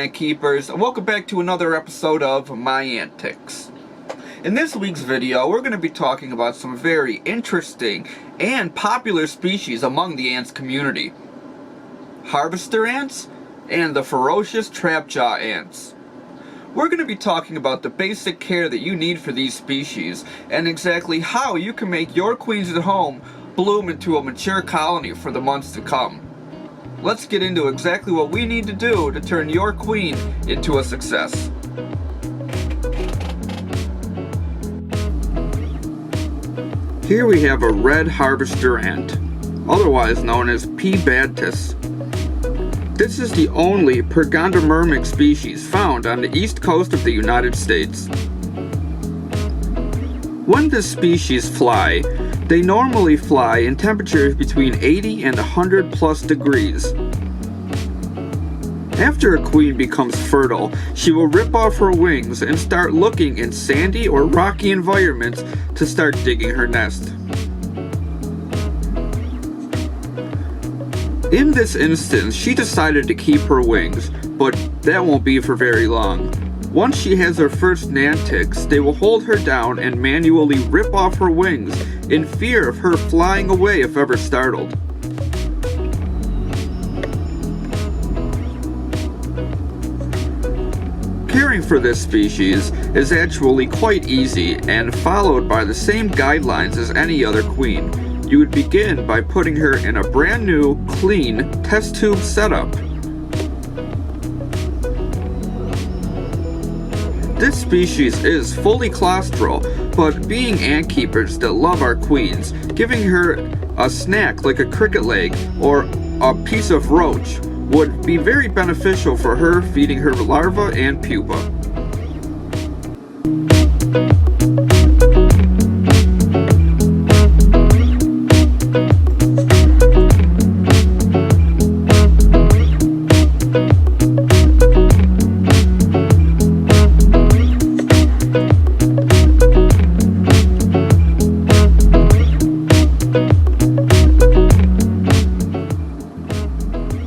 ant keepers, and welcome back to another episode of My Antics. In this week's video, we're going to be talking about some very interesting and popular species among the ants community. Harvester ants and the ferocious trapjaw ants. We're going to be talking about the basic care that you need for these species and exactly how you can make your queens at home bloom into a mature colony for the months to come. Let's get into exactly what we need to do to turn your queen into a success. Here we have a red harvester ant, otherwise known as P. Badius. This is the only Pogonomyrmex species found on the east coast of the United States. When this species fly, they normally fly in temperatures between 80 and 100 plus degrees. After a queen becomes fertile, she will rip off her wings and start looking in sandy or rocky environments to start digging her nest. In this instance, she decided to keep her wings, but that won't be for very long. Once she has her first Antics, they will hold her down and manually rip off her wings in fear of her flying away if ever startled. Caring for this species is actually quite easy and followed by the same guidelines as any other queen. You would begin by putting her in a brand new, clean test tube setup. This species is fully claustral, but being ant keepers that love our queens, giving her a snack like a cricket leg or a piece of roach would be very beneficial for her feeding her larva and pupa.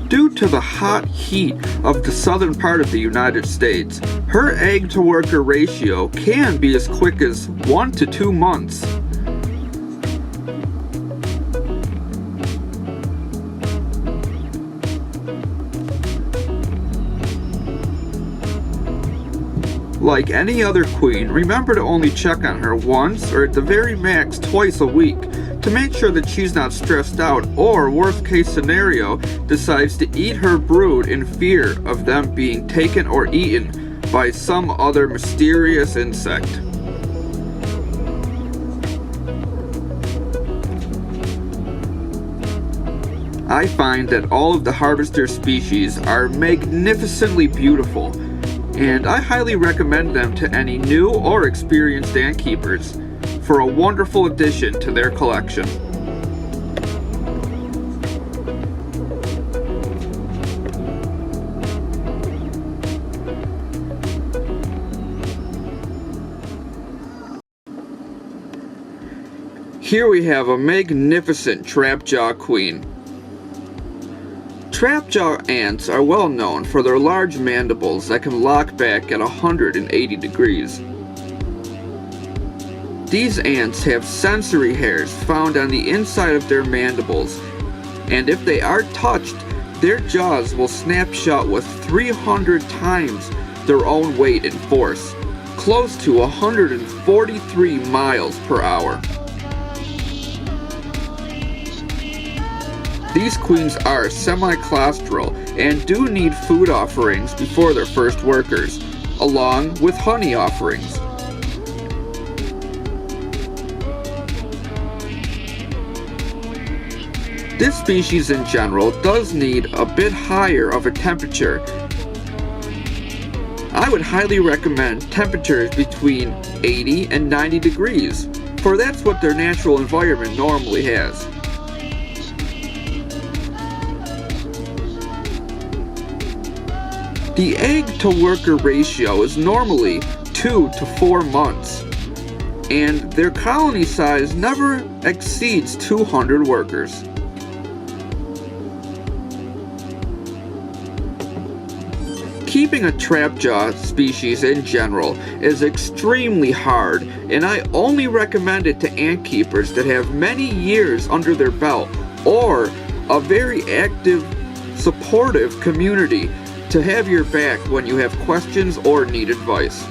Due to the hot heat of the southern part of the United States, her egg-to-worker ratio can be as quick as 1 to 2 months. Like any other queen, remember to only check on her once or at the very max twice a week to make sure that she's not stressed out or, worst case scenario, decides to eat her brood in fear of them being taken or eaten by some other mysterious insect. I find that all of the harvester species are magnificently beautiful, and I highly recommend them to any new or experienced ant keepers for a wonderful addition to their collection. Here we have a magnificent trapjaw queen. Trapjaw ants are well known for their large mandibles that can lock back at 180 degrees. These ants have sensory hairs found on the inside of their mandibles, and if they are touched, their jaws will snap shut with 300 times their own weight and force, close to 143 miles per hour. These queens are semi-claustral and do need food offerings before their first workers, along with honey offerings. This species in general does need a bit higher of a temperature. I would highly recommend temperatures between 80 and 90 degrees, for that's what their natural environment normally has. The egg-to-worker ratio is normally 2 to 4 months, and their colony size never exceeds 200 workers. Keep keeping a trapjaw species in general is extremely hard, and I only recommend it to ant keepers that have many years under their belt or a very active, supportive community to have your back when you have questions or need advice.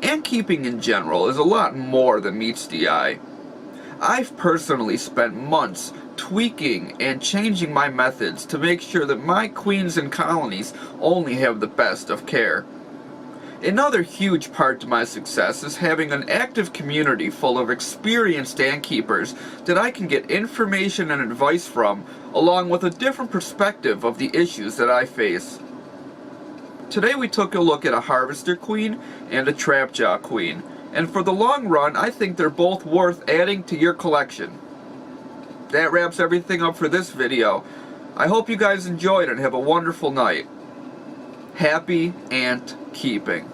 Ant keeping in general is a lot more than meets the eye. I've personally spent months tweaking and changing my methods to make sure that my queens and colonies only have the best of care. Another huge part to my success is having an active community full of experienced ant keepers that I can get information and advice from, along with a different perspective of the issues that I face. Today we took a look at a harvester queen and a trapjaw queen, and for the long run I think they're both worth adding to your collection. That wraps everything up for this video. I hope you guys enjoyed and have a wonderful night. Happy ant keeping.